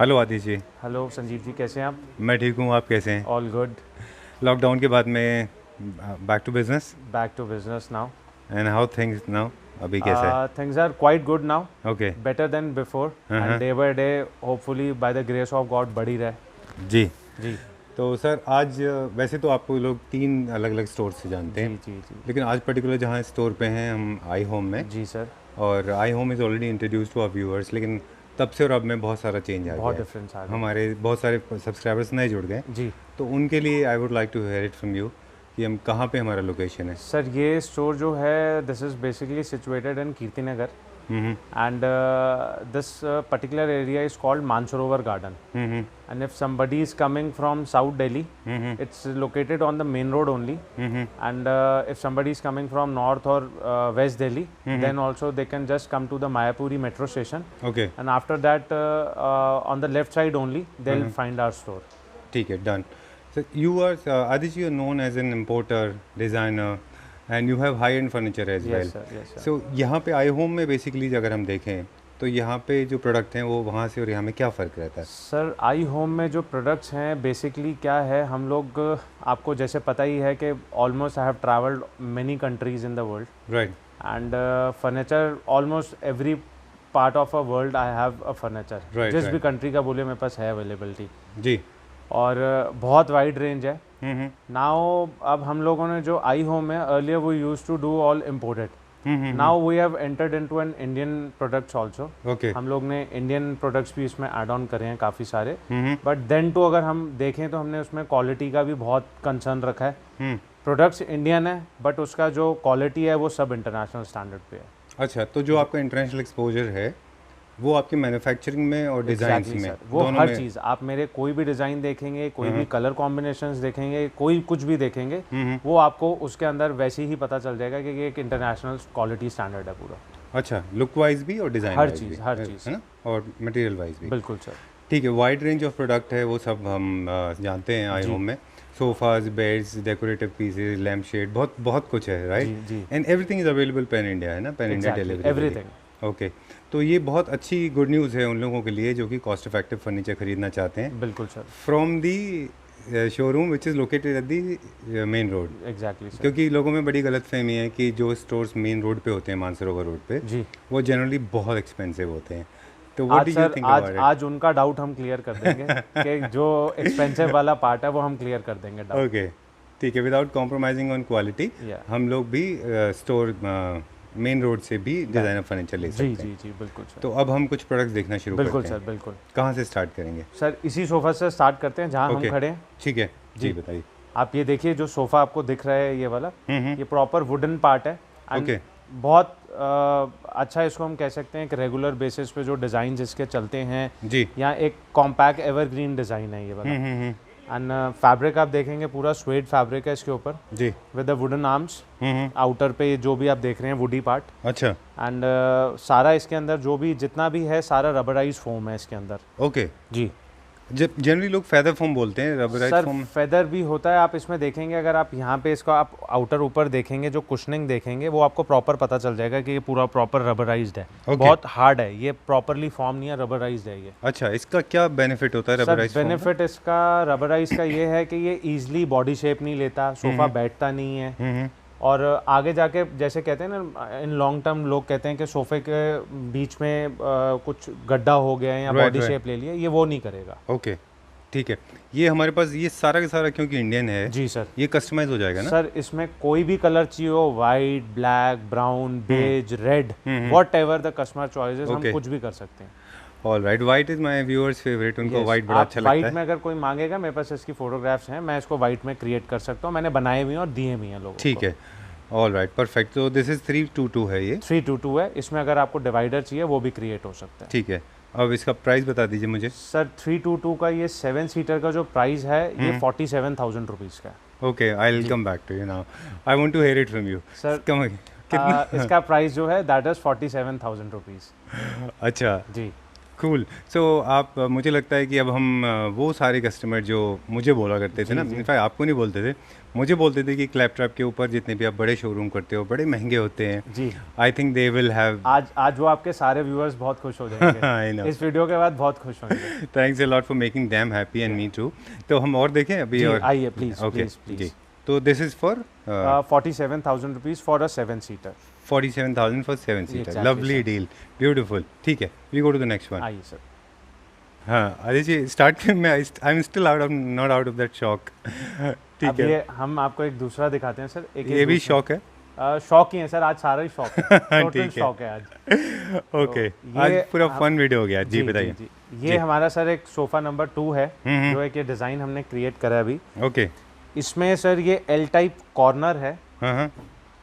Hello आदिश जी। Hello Sanjeev ji, कैसे हैं आप? मैं ठीक हूँ, आप कैसे हैं? All good. लॉकडाउन के बाद में back to business. Back to business now. And how things now, अभी कैसा है? Things are quite good now, okay. Better than before, and हाँ। Day by day hopefully by the grace of God बढ़ ही रहा है। जी। जी तो सर आज वैसे तो आपको लोग तीन अलग अलग स्टोर से जानते जी हैं, जी जी लेकिन आज पर्टिकुलर जहाँ स्टोर पे हैं हम आई होम में। जी सर। और I home is already introduce to our viewers, लेकिन तब से और अब में बहुत सारा चेंज आ बहुत गया है। डिफरेंस आ गया। हमारे बहुत सारे सब्सक्राइबर्स नए जुड़ गए, जी तो उनके लिए I would like to hear it from you कि हम कहाँ पे हमारा लोकेशन है। सर, ये स्टोर जो है this is basically situated in Kirti Nagar, hmm and this particular area is called Mansarovar Garden. Hmm And if somebody is coming from South Delhi, it's located on the main road only. And if somebody is coming from North or West Delhi, then also they can just come to the Mayapuri metro station. Okay. And after that, on the left side only, they'll find our store. ठीक है, done. Sir you are Adish, you are known as an importer, designer, and you have high end furniture as well. Yes, sir. Yes, sir. So यहाँ पे आई home में basically अगर हम देखें तो यहाँ पे जो प्रोडक्ट हैं वो वहाँ से और यहाँ में क्या फ़र्क रहता है? सर, आई होम में जो प्रोडक्ट्स हैं बेसिकली क्या है, हम लोग आपको जैसे पता ही है कि almost I have travelled many countries in the world, right. and furniture almost every part of a world I have a furniture. Right, जिस right. भी कंट्री का बोले मेरे पास है अवेलेबिलिटी, जी। और बहुत वाइड रेंज है। हम्म नाउ अब हम लोगों ने जो आई होम है, earlier we use to do all imported, now we have entered into an Indian products also. Okay. हम लोग ने इंडियन प्रोडक्ट्स भी इसमें ऐड ऑन करे हैं काफ़ी सारे, हम्म बट देन टू अगर हम देखें तो हमने उसमें क्वालिटी का भी बहुत कंसर्न रखा है। हम्म प्रोडक्ट्स इंडियन है बट उसका जो क्वालिटी है वो सब इंटरनेशनल स्टैंडर्ड पे है। अच्छा, तो जो आपका इंटरनेशनल एक्सपोजर है वो आपकी मैन्युफैक्चरिंग में और डिज़ाइन Exactly, में sir. वो दोनों हर में? चीज़ आप मेरे कोई भी डिज़ाइन देखेंगे, कोई भी कलर कॉम्बिनेशंस देखेंगे, कोई कुछ भी देखेंगे, वो आपको उसके अंदर वैसे ही पता चल जाएगा कि ये एक इंटरनेशनल क्वालिटी स्टैंडर्ड है पूरा। अच्छा, लुक वाइज भी और डिज़ाइन हर वाइज चीज़, भी, हर चीज़। है ना, और मटेरियल वाइज भी। बिल्कुल सर। ठीक है, वाइड रेंज ऑफ प्रोडक्ट है, वो सब हम जानते हैं आई होम में। Sofas, beds, decorative pieces, lamp shade, बहुत बहुत कुछ है, राइट? जी जी। And everything is available pan India, है ना, pan India delivery. Everything. Okay, तो ये बहुत अच्छी गुड न्यूज़ है उन लोगों के लिए जो कि कॉस्ट इफेक्टिव फर्नीचर खरीदना चाहते हैं बिल्कुल sir. From the showroom which is located at the main road. Exactly sir. क्योंकि लोगों में बड़ी गलतफहमी है कि जो स्टोर्स मेन रोड पे होते हैं, मानसरोवर रोड पे, जी। वो जनरली बहुत एक्सपेंसिव होते हैं। तो व्हाट आज डू यू सर, थिंक आज अबाउट इट? आज उनका डाउट हम क्लियर कर देंगे कि जो एक्सपेंसिव वाला पार्ट है वो हम क्लियर कर देंगे डाउट। ओके, ठीक है, without compromising on quality Yeah. हम लोग भी स्टोर मेन रोड से भी डिज़ाइनर फर्नीचर ले सकते जी हैं। जी जी, बिल्कुल सर। तो अब हम कुछ प्रोडक्ट्स देखना शुरू बिल्कुल करते सर, हैं। बिल्कुल कहाँ से स्टार्ट करेंगे? सर। इसी सोफा से स्टार्ट करते हैं जहाँ Okay. हम खड़े हैं। ठीक है जी, जी। बताइए। आप ये देखिए, जो सोफ़ा आपको दिख रहा है ये वाला, ये प्रॉपर वुडन पार्ट है। and Okay. बहुत अच्छा इसको हम कह सकते हैं कि रेगुलर बेसिस पे जो डिज़ाइन इसके चलते हैं, जी। यहाँ एक कॉम्पैक्ट एवरग्रीन डिज़ाइन है ये वाला। एंड फैब्रिक आप देखेंगे पूरा स्वेड फैब्रिक है इसके ऊपर, जी। With the wooden arms. Outer पे जो भी आप देख रहे हैं वुडी पार्ट, अच्छा। एंड सारा इसके अंदर जो भी जितना भी है सारा रबराइज फोम है इसके अंदर। ओके। जी जब जनरली लोग फेदर फोम बोलते हैं, रबराइज सर, फोम। फेदर भी होता है। आप इसमें देखेंगे, अगर आप यहाँ पे इसको आप आउटर ऊपर देखेंगे, जो कुशनिंग देखेंगे वो आपको प्रॉपर पता चल जाएगा कि ये पूरा प्रॉपर रबराइज्ड है। Okay. बहुत हार्ड है ये, प्रॉपरली फॉर्म नहीं है, रबराइज्ड है ये। अच्छा, इसका क्या बेनिफिट होता है सर, रबराइज फोम? बेनिफिट इसका रबराइज का ये है कि ये इजीली बॉडी शेप नहीं लेता, सोफा बैठता नहीं है, और आगे जाके जैसे कहते हैं ना, इन लॉन्ग टर्म लोग कहते हैं कि सोफे के बीच में कुछ गड्ढा हो गया है या Right, बॉडी right. शेप ले लिया, ये वो नहीं करेगा। ओके, ठीक है। ये हमारे पास ये सारा का सारा क्योंकि इंडियन है, जी सर। ये कस्टमाइज हो जाएगा ना? सर, इसमें कोई भी कलर चाहिए हो, white, black, brown, beige, red, whatever the customer choices, हम Okay. कुछ भी कर सकते हैं। All right, white is my viewers favourite, उनको Yes, वाइट बड़ा आप अच्छा लगता वाइट है। में अगर कोई मांगेगा, मेरे पास इसकी फोटोग्राफ्स हैं, मैं इसको वाइट में क्रिएट कर सकता हूँ। मैंने बनाए भी हैं और दिए भी हैं लोगों को। ठीक है, ऑल राइट, परफेक्ट। तो दिस इज 322 है ये? 322 है। इसमें अगर आपको डिवाइडर चाहिए वो भी क्रिएट हो सकता है। ठीक है, अब इसका प्राइस बता दीजिए मुझे। सर, 322 का ये 7 सीटर का जो प्राइस है ये 47,000 रुपीज़ का है। Okay, I will come back to you now, I want to hear it from you. Sir, कम कितना? इसका प्राइस जो है दैट इज 47,000 रुपीज़। अच्छा, जी। कूल। सो आप मुझे लगता है कि अब हम वो सारे कस्टमर जो मुझे बोला करते थे ना, इनफैक्ट आपको नहीं बोलते थे, मुझे बोलते थे कि क्लैपट्रैप के ऊपर जितने भी आप बड़े शोरूम करते हो बड़े महंगे होते हैं, जी। I think they will have. आज वो आपके सारे व्यूअर्स बहुत खुश हो जाएंगे। I know. इस वीडियो के बाद बहुत खुश होंगे। Thanks a lot for making them happy and me too. तो हम और देखें अभी? जी, और आइए प्लीज ओके प्लीज जी। प्लीज। तो this is for 47,000 rupees for a seven seater. 47,000 for 7 seater. Exactly, lovely sir. Deal, beautiful. ठीक है, we go to the next one. आइए सर। हाँ अजय जी, स्टार्ट में I am still not out of that shock. अब ठीक है, ये हम आपको एक दूसरा दिखाते हैं सर। एक ये भी शौक है। शौक ही है सर, आज सारा ही शौक है। टोटल ठीक है। शौक है आज। ओके, ये आज पूरा हम- फन वीडियो हो गया। जी बताइए। जी। ये हमारा सर एक सोफा नंबर 2 है, जो एक ये डिज़ाइन हमने क्रिएट करा है अभी। ओके। इसमें सर ये एल टाइप कॉर्नर है, हाँ हाँ।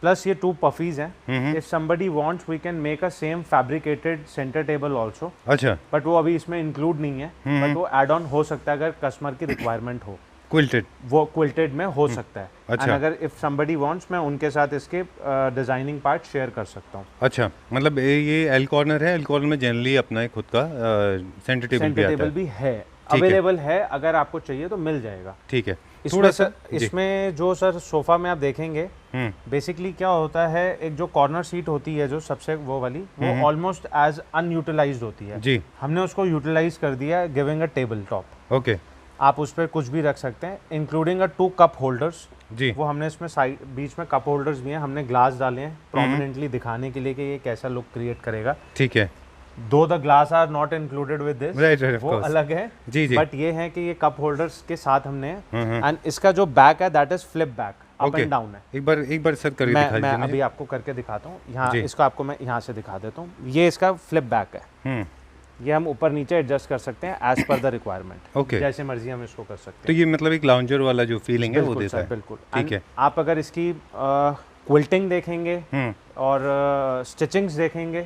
प्लस ये 2 पफीज हैं। If somebody wants we can make a same fabricated centre table also, अच्छा, बट वो अभी इसमें इंक्लूड नहीं है। बट वो ऐड ऑन हो सकता है अगर कस्टमर की रिक्वायरमेंट हो, क्विल्टेड। वो क्विल्टेड में हो सकता है। अच्छा। And अगर इफ समबडी वांट्स मैं उनके साथ इसके डिजाइनिंग पार्ट शेयर कर सकता हूँ। अच्छा, मतलब ये एल कॉर्नर है। एल कॉर्नर में जनरली अपना एक खुद का सेंटर टेबल भी सेंटर आता टेबल है। भी है, है। अवेलेबल है, अगर आपको चाहिए तो मिल जाएगा। ठीक है। इसमें सर, जी। इसमें जो सर सोफा में आप देखेंगे, बेसिकली क्या होता है, एक जो कॉर्नर सीट होती है जो सबसे वो वाली, वो ऑलमोस्ट एज अनयूटिलाइज्ड होती है। जी। हमने उसको यूटिलाइज कर दिया giving a table top. Okay. आप उस पर कुछ भी रख सकते हैं, इंक्लूडिंग अ 2 कप होल्डर्स। जी। वो हमने इसमें साइड बीच में कप होल्डर्स भी हैं, हमने ग्लास डाले हैं प्रोमिनेंटली दिखाने के लिए कि ये कैसा लुक क्रिएट करेगा। ठीक है। Though the glass are not included with this, right right, of वो कोर्स। अलग है। जी जी। बट ये है कि ये कप होल्डर्स के साथ हमने, एंड इसका जो बैक है that is flip back, up Okay. And down है। एक बार सर करके दिखा मैं दीजिए मुझे। अभी आपको करके दिखाता हूँ। यहाँ जी। इसको आपको मैं यहाँ से दिखा देता हूँ। ये इसका फ्लिप बैक है। ये हम ऊपर नीचे एडजस्ट कर सकते हैं as per the requirement. Okay. जैसे मर्जी हम इसको कर सकते तो हैं। ये मतलब एक लाउंजर वाला जो फीलिंग है वो बिल्कुल देता सर, है। बिल्कुल। ठीक And है। आप अगर इसकी क्विल्टिंग देखेंगे और स्टिचिंग्स देखेंगे,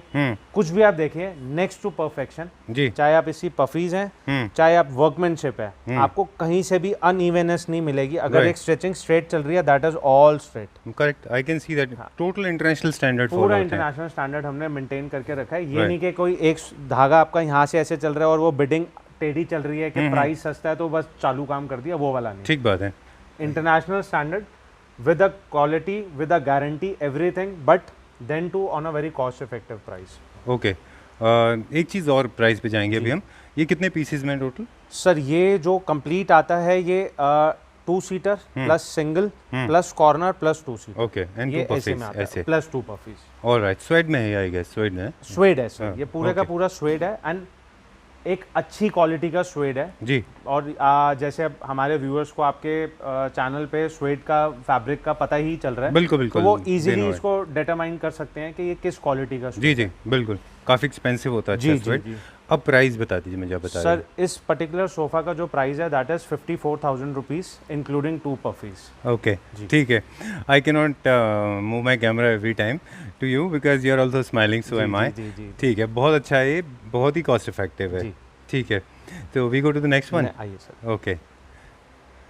कुछ भी आप देखिए, नेक्स्ट टू परफेक्शन। जी। चाहे आप इसी पफीज हैं, चाहे आप वर्कमैनशिप है, आपको कहीं से भी अनइवननेस नहीं मिलेगी। अगर Right. एक स्ट्रेचिंग स्ट्रेट चल रही है, that is all straight. Correct, I can see that. Total international standard follow पूरा होते हैं। इंटरनेशनल स्टैंडर्ड हमने मेंटेन करके रखा है। ये Right. नहीं कि कोई एक धागा आपका यहाँ से ऐसे चल रहा है और वो बिडिंग टेढ़ी चल रही है कि प्राइस सस्ता है तो बस चालू काम कर दिया, वो वाला नहीं। ठीक बात है। International standard with a quality, with a guarantee, everything, but then to on a very cost effective price. Okay. एक चीज़ और प्राइस पे जाएंगे अभी हम। ये कितने पीसेज में टोटल? सर ये जो कंप्लीट आता है ये 2 seater plus single plus corner plus 2 seater. Okay, and ये 2 ऐसे में पफीज आता ऐसे। है, प्लस 2 पफीज। ऑलराइट, स्वेड में है आई गेस, स्वेड में है। स्वेड है सर, हाँ, ये पूरे का okay. पूरा स्वेड है, एंड एक अच्छी क्वालिटी का स्वेड है। जी। और जैसे अब हमारे व्यूअर्स को आपके चैनल पे स्वेड का फैब्रिक का पता ही चल रहा है, बिल्कुल तो बिल्कुल। वो they इजीली know it. इसको डिटरमाइन कर सकते हैं कि ये किस क्वालिटी का जी जी बिल्कुल। काफ़ी एक्सपेंसिव होता है जी, अच्छा जी, स्वेड। जी। अब प्राइस बता दीजिए मुझे, आप बता सर इस पर्टिकुलर सोफा का जो प्राइस है that is 54,000 rupees including 2 poufs. Okay ठीक है। I can not move my camera every time to you because you are also smiling, so am I. जी जी ठीक है, बहुत अच्छा है, ये बहुत ही कॉस्ट इफेक्टिव है। जी। ठीक है, तो we go to the next one. आइए sir. Okay,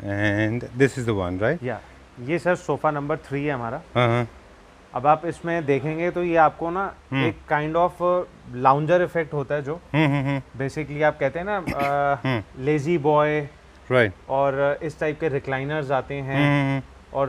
and this is the one right? या ये सर सोफा नंबर 3 है हमारा। हाँ हाँ। अब आप इसमें देखेंगे तो ये आपको ना एक काइंड ऑफ लाउंजर इफेक्ट होता है, जो बेसिकली आप कहते हैं ना लेजी बॉय, राइट। और इस टाइप के रिक्लाइनर्स आते हैं और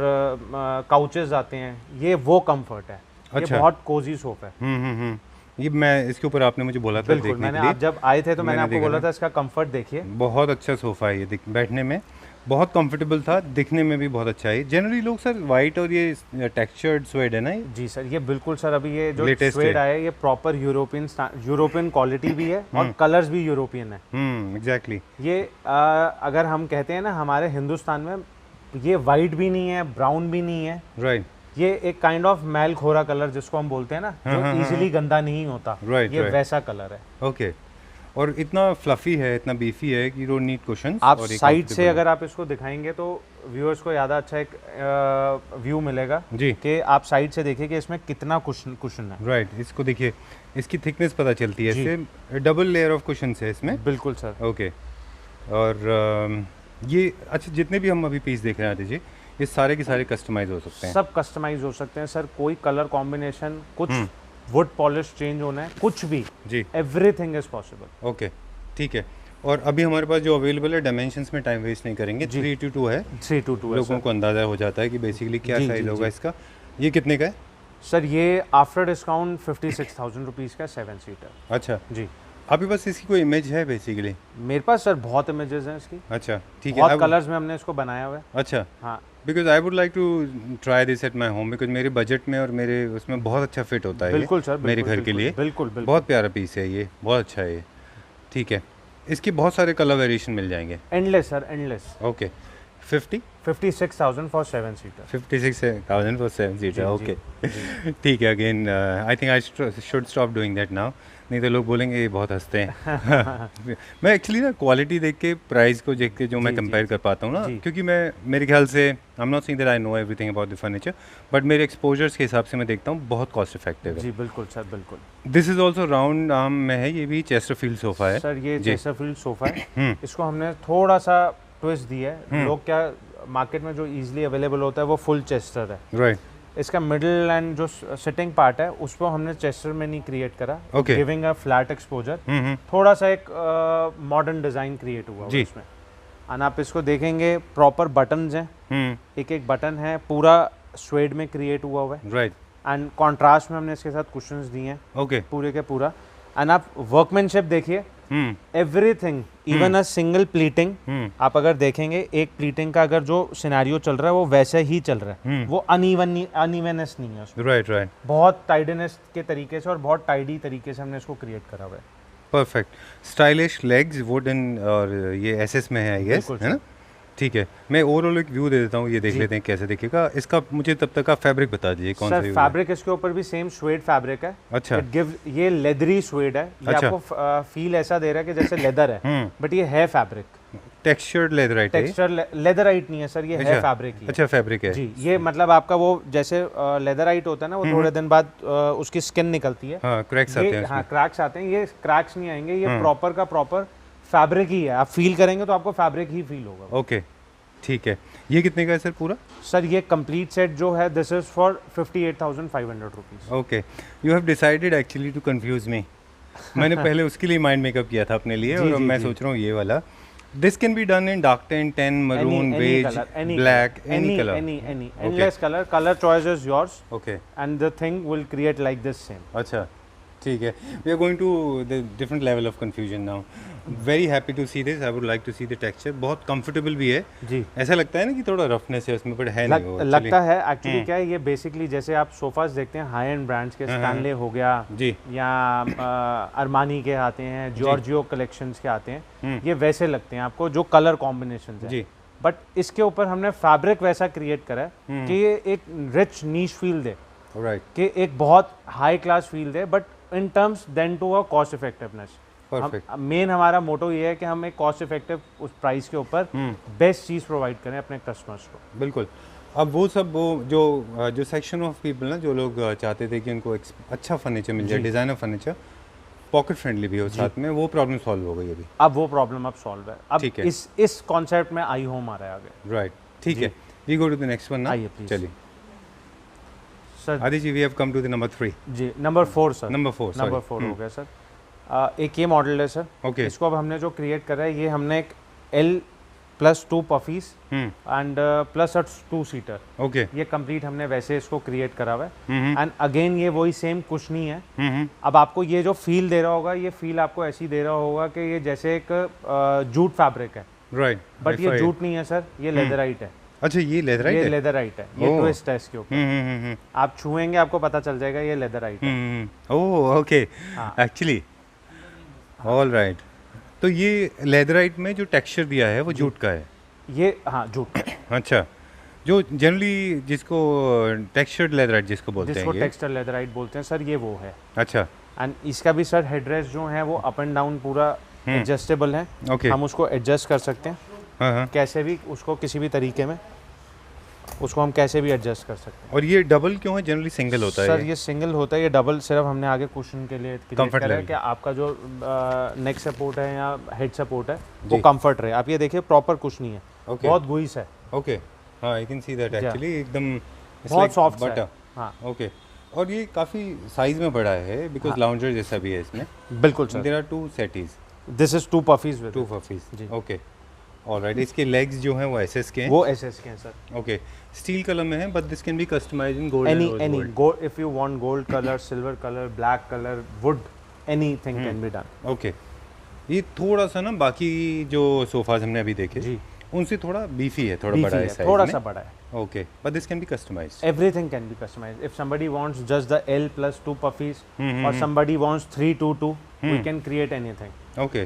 काउचेस आते हैं, ये वो कंफर्ट है। ये अच्छा। बहुत कोजी सोफा है। ये मैं इसके ऊपर आपने मुझे बोला था बिल्कुल, देखने मैंने के लिए। आप जब आए थे तो मैंने मैंने आपको देखा बोला था। था इसका कंफर्ट देखिए। बहुत अच्छा सोफ़ा है ये, बैठने में बहुत कंफर्टेबल था, दिखने में भी बहुत अच्छा है। जनरली लोग सर वाइट और ये टेक्सचर्ड स्वेड है ना ये? जी सर, ये बिल्कुल सर, अभी ये जो Latest स्वेड है। आया है ये प्रॉपर यूरोपियन क्वालिटी भी है और कलर्स भी यूरोपियन है। एग्जैक्टली। ये अगर हम कहते हैं ना हमारे हिंदुस्तान में, ये वाइट भी नहीं है, ब्राउन भी नहीं है, राइट ये एक kind of mail Khora colour जिसको हम बोलते हैं ना, जो इजीली गंदा नहीं होता, Right, ये right. वैसा कलर है। ओके। और इतना फ्लफी है, इतना बीफी है कि यू डोंट नीड कुशन्स। आप और ये साइड से comfortable अगर आप इसको दिखाएंगे तो व्यूअर्स को ज़्यादा अच्छा एक व्यू मिलेगा है। जी कि आप साइड से देखिए कि इसमें कितना कुशन है। राइट, इसको देखिए, इसकी थिकनेस पता चलती है जी। इससे। डबल लेयर ऑफ कुशन्स है इसमें। बिल्कुल सर। ओके। और ये अच्छा, जितने भी हम अभी पीस देख रहे हैं जी, ये सारे के सारे कस्टमाइज हो सकते हैं। सब कस्टमाइज हो सकते हैं सर, कोई कलर कॉम्बिनेशन कुछ वुड पॉलिश चेंज होना है, कुछ भी, जी एवरीथिंग इज पॉसिबल। ओके ठीक है। और अभी हमारे पास जो अवेलेबल है, डायमेंशंस में टाइम वेस्ट नहीं करेंगे, 3:2 है, 3:2 है लोगों को अंदाज़ा हो जाता है कि बेसिकली क्या जी, साइज़ जी, होगा जी। इसका। ये कितने का है? सर ये आफ्टर डिस्काउंट 56,000 रुपीज़ का 7 सीटर। अच्छा, जी, आपके पास इसकी कोई इमेज है बेसिकली? मेरे पास सर बहुत इमेजेस हैं इसकी, अच्छा ठीक है। बहुत अब कलर्स में हमने इसको बनाया हुआ है। अच्छा, हाँ because I would like to try this at my home, because मेरे बजट में और मेरे उसमें बहुत अच्छा फिट होता है बिल्कुल ये सर, मेरे बिल्कुल, घर के लिए। बिल्कुल बिल्कुल। बहुत प्यारा पीस है ये, बहुत अच्छा है ये। ठीक है, इसके बहुत सारे कलर वेरिएशन मिल जाएंगे। Endless sir, endless. Okay 50 56,000 for 7 seater. 56,000 for 7 seater. जी, ओके ठीक है। Again I think I should stop doing that now, नहीं तो लोग बोलेंगे ये बहुत हंसते हैं। मैं एक्चुअली ना क्वालिटी देख के, प्राइस को देख के जो मैं जी, कंपेयर कर पाता हूँ ना, जी। क्योंकि मैं मेरे ख्याल से आई am not saying that I know everything about the furniture, but मेरे एक्सपोजर्स के हिसाब से मैं देखता हूँ बहुत कॉस्ट इफेक्टिव है। जी बिल्कुल सर, बिल्कुल। This is also round arm में है, ये भी चेस्टरफील्ड सोफ़ा है। सर ये जी। चेस्टरफील्ड सोफा है, इसको हमने थोड़ा सा ट्विस्ट दिया है। लोग क्या, मार्केट में जो इजीली अवेलेबल होता है वो फुल चेस्टर है, राइट इसका मिडिल एंड जो सिटिंग पार्ट है उस पर हमने चेस्टर में नहीं क्रिएट करा, Okay. Giving a flat exposure. थोड़ा सा एक मॉडर्न डिजाइन क्रिएट हुआ जी। है इसमें। एंड आप इसको देखेंगे, प्रॉपर बटन्स हैं, एक एक बटन है, पूरा स्वेड में क्रिएट हुआ है। राइट एंड कॉन्ट्रास्ट में हमने इसके साथ कुशंस दिए हैं ओके पूरे के पूरा। एंड आप वर्कमैनशिप देखिए, everything, even a single pleating, आप अगर देखेंगे एक प्लीटिंग का अगर जो सिनेरियो चल रहा है वो वैसे ही चल रहा है, वो अनइवननेस नहीं है उसमें। राइट राइट बहुत टाइडनेस के तरीके से और बहुत टाइडी तरीके से हमने इसको क्रिएट करा हुआ है। परफेक्ट। स्टाइलिश लेग्स वुडन, और ये एसएस में है आई गेस, बिल्कुल है ना? ठीक है, मैं ओवरऑल एक व्यू दे देता हूँ, ये देख जी। लेते हैं कैसे दिखेगा। इसका मुझे तब तक का फैब्रिक बता दीजिए कौन सा सर यूज़ है? फैब्रिक इसके ऊपर भी सेम स्वेड फैब्रिक है। अच्छा इट गिव, ये लेदरी स्वेड है, ये अच्छा। आपको फील ऐसा दे रहा है कि जैसे लेदर है, बट ये है फैब्रिक। टेक्सचर्ड लेदराइट है? टेक्सचर लेदराइट नहीं है सर, ये है फैब्रिक ही है। अच्छा फैब्रिक है जी, ये मतलब आपका वो जैसे लेदराइट होता है ना, वो थोड़े दिन बाद उसकी स्किन निकलती है। हाँ, क्रैक्स आते ये हैं हाँ उसमें। क्रैक्स आते हैं, ये क्रैक्स नहीं आएंगे, ये प्रॉपर का प्रॉपर फैब्रिक ही है। आप फील करेंगे तो आपको फैब्रिक ही फील होगा। ओके ठीक है, ये कितने का है सर पूरा? सर ये कंप्लीट सेट जो है, this is for 58,500 rupees. Okay, you have decided actually to confuse me. मैंने पहले उसके लिए माइंड मेकअप किया था अपने लिए, जी, और अब जी, मैं जी। सोच रहा हूँ ये वाला। This can be done in dark tan, maroon, beige, black, any colour. any endless color choice is yours, okay and the thing will create like this same. अच्छा ठीक है, we are going to the different level of confusion now. Very happy to see this, I would like to see the texture. बहुत comfortable भी है, जी, ऐसा लगता है ना कि थोड़ा रफनेस है उसमें, बट है नहीं वो लगता है एक्चुअली क्या है, ये बेसिकली जैसे आप सोफास देखते हैं हाई एंड ब्रांड्स के, स्टैनले हो गया जी। या अरमानी के आते हैं, जॉर्जियो कलेक्शंस के आते हैं, ये वैसे लगते हैं आपको जो कलर कॉम्बिनेशन है। जी बट इसके ऊपर हमने फैब्रिक वैसा क्रिएट करा है कि ये एक रिच नीश फील दे, राइट कि एक बहुत हाई क्लास फील दे, but in terms then to a cost effectiveness. Perfect. Main हमारा मोटो ये है कि हम एक कॉस्ट इफेक्टिव उस प्राइस के ऊपर बेस्ट चीज़ प्रोवाइड करें अपने कस्टमर्स को। बिल्कुल। अब वो सब वो जो सेक्शन ऑफ पीपल ना, जो लोग चाहते थे कि उनको अच्छा फर्नीचर मिल जाए, डिज़ाइनर फर्नीचर, पॉकेट फ्रेंडली भी हो साथ में, वो प्रॉब्लम सॉल्व हो गई अभी। अब वो प्रॉब्लम अब सॉल्व है। अब ठीक है। इस कॉन्सेप्ट में आई होम आ रहा है आगे। राइट ठीक है, we go to the next one ना। आइए, please. चलिए sir Adi ji, we have come to the number 3। जी, नंबर 4 सर। नंबर 4 नंबर 4 हो गया सर। एक ये मॉडल है सर। ओके। इसको अब हमने जो क्रिएट करा है, ये हमने एक L+2 पफीस एंड +2 सीटर, ओके। ये कंप्लीट हमने वैसे इसको क्रिएट करा हुआ है। एंड अगेन ये वही सेम कुशनी है। अब आपको ये जो फील दे रहा होगा, ये फील आपको ऐसी दे रहा होगा कि ये जैसे एक जूट फैब्रिक है, राइट, बट ये जूट नहीं है सर, ये लेदराइट है। अच्छा ये लेदराइट ये है? लेदराइट है, ये ओह। ट्विस्ट है इसके ऊपर। आप छुएंगे आपको पता चल जाएगा ये लेदराइट है। ओह ओके, हाँ। Actually all right. तो ये लेदराइट में जो टेक्सचर दिया है वो जूट का है? ये हाँ जूट है, अच्छा, जो जनरली जिसको टेक्सचर्ड लेदराइट जिसको बोलते जिसको हैं ये? टेक्सचर लेदराइट बोलते हैं सर, ये वो है। अच्छा एंड इसका भी सर हेडरेस्ट जो है वो अप एंड डाउन पूरा एडजस्टेबल है। ओके। हम उसको एडजस्ट कर सकते हैं हाँ हाँ। कैसे भी, उसको किसी भी तरीके में उसको हम कैसे भी एडजस्ट कर सकते हैं। और ये डबल क्यों है? जनरली सिंगल होता है सर ये सिंगल होता है, ये डबल सिर्फ हमने आगे कुशन के लिए क्रिएट Comfort करा है level। कि आपका जो नेक सपोर्ट है या हेड सपोर्ट है जी। वो कंफर्ट रहे। आप ये देखिए प्रॉपर कुशनी है, ओके बहुत गुइस है, ओके। हाँ, आई कैन सी दैट एक्चुअली, एकदम बहुत सॉफ्ट है। बटर। हाँ ओके। और ये काफ़ी साइज में बड़ा है बिकॉज लाउंजर जैसा भी है इसमें. बिल्कुल sir. There are 2 settees. This is 2 poufs with 2 poufs. जी. ओके. ऑलराइट. इसके लेग्स जो हैं वो एसएस के हैं. वो एसएस के हैं सर. ओके. स्टील कलर में है but this can be customised in gold. Any gold if you want gold colour, silver colour, black colour, wood, anything can be done. Okay. ये थोड़ा सा ना बाकी जो सोफाज हमने अभी देखे जी. उनसे थोड़ा बीफी है, थोड़ा Beefy बड़ा है है, साइज थोड़ा में. सा बड़ा है. Okay. But this can be customised. Everything can be customized. If somebody wants just the L plus 2 puffies, or somebody wants 322, we can create anything. Okay.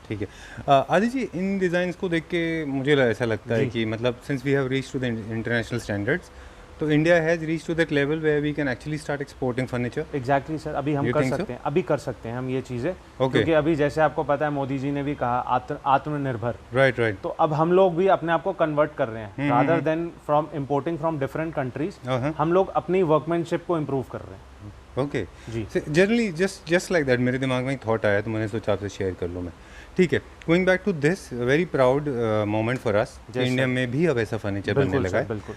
ठीक है. आदि जी, इन डिज़ाइंस को देख के मुझे ऐसा लगता है कि मतलब since we have reach to the international standards, तो India has reach to that level where we can actually start exporting furniture. Exactly sir. अभी हम You कर think so? सकते हैं, अभी कर सकते हैं हम ये चीज़ें. Okay. क्योंकि अभी जैसे आपको पता है मोदी जी ने भी कहा आत्मनिर्भर. Right right. तो अब हम लोग भी अपने आप को कन्वर्ट कर रहे हैं. Rather than from importing from different countries, हम लोग अपनी वर्कमैनशिप को इम्प्रूव कर रहे हैं. ओके. जी. जनरली जस्ट लाइक दैट मेरे दिमाग में एक थॉट आया तो मैंने सोचा आपसे शेयर कर लूँ मैं. ठीक है. Going back to this very proud moment for us. India में भी अब ऐसा फर्नीचर बनने बिल्कुल लगा सर, है. बिल्कुल.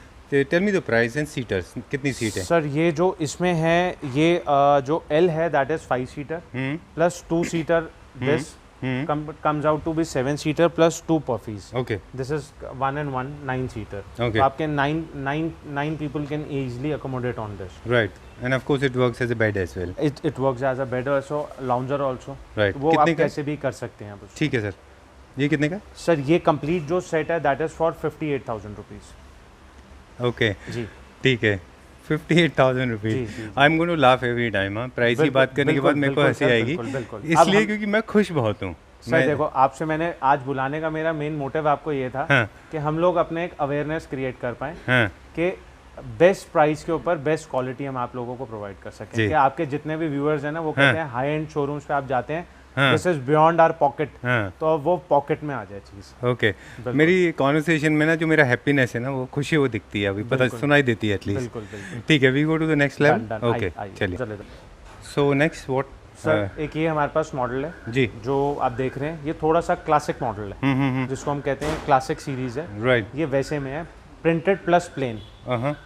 Tell me the price and seaters. कितनी सीट है सर ये जो इसमें है, ये जो L है that is 5 seater plus 2 seater. This comes out to be 7 seater plus 2 puffies. Okay. This is 1 and 1 9 seater. Okay. तो आपके 9 people can easily accommodate on this. Right. And of course it works as a bed as well. It works as a bed also, lounger also. Right. वो आप कितने का? कैसे भी कर सकते हैं आप उसको. ठीक है सर. ये कितने का? सर ये कंप्लीट जो सेट है that is for 58,000 rupees. Okay. जी. ठीक है. 58,000 जी, रुपीज़. जी, I am going to laugh every time. हाँ, प्राइस की बात करने के बाद मेरे को बिल्कुल, हंसी सर, आएगी. बिल्कुल, बिल्कुल. अब इसलिए हम- क्योंकि मैं खुश बहुत हूँ. सर देखो, आपसे मैंने आज बुलाने का मेरा मेन मोटिव आपको ये था हाँ. कि हम लोग अपने एक अवेयरनेस क्रिएट कर पाएं हाँ. कि बेस्ट प्राइस के ऊपर बेस्ट क्वालिटी हम आप लोगों को प्रोवाइड कर सकें. जी. कि आपके जितने भी व्यूअर्स हैं ना, वो कहते हैं हाई एंड शोरूम्स पे आप जाते हैं, हाँ. This is beyond our pocket. हाँ. तो अब वो पॉकेट में आ जाए चीज़. ओके. बिल्कुल. मेरी कॉन्वर्सेशन में ना जो मेरा हैप्पीनेस है ना, वो खुशी वो दिखती है, अभी पता बिल्कुल. सुनाई देती है एटलीस्ट. बिल्कुल बिल्कुल. ठीक है. We go to the next Done, level. done. Okay. आइए, चलिए. चलिए. So next what? सर एक ये हमारे पास मॉडल है जी. जो आप देख रहे हैं, ये थोड़ा सा क्लासिक मॉडल है, जिसको हम कहते हैं क्लासिक सीरीज है. राइट. ये वैसे में है, प्रिंटेड प्लस प्लेन, हाँ.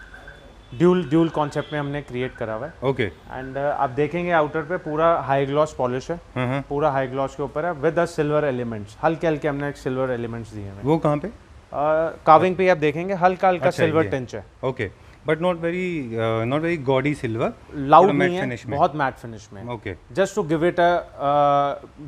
ड्यूल कॉन्सेप्ट में हमने क्रिएट करा हुआ है. ओके. एंड आप देखेंगे आउटर पे पूरा हाई ग्लॉस पॉलिश है. हाँ. पूरा हाई ग्लॉस के ऊपर है विद सिल्वर एलिमेंट्स. हल्के हल्के हमने सिल्वर एलिमेंट्स दिए हैं. वो कहाँ पे? कार्विंग पे आप देखेंगे हल्का हल्का अच्छा, सिल्वर ये. टिंच है. Okay. But not very gaudy silver. Loud matt नहीं है, फिनिश में. बहुत मैट फिनिश में. Okay. Just to give it a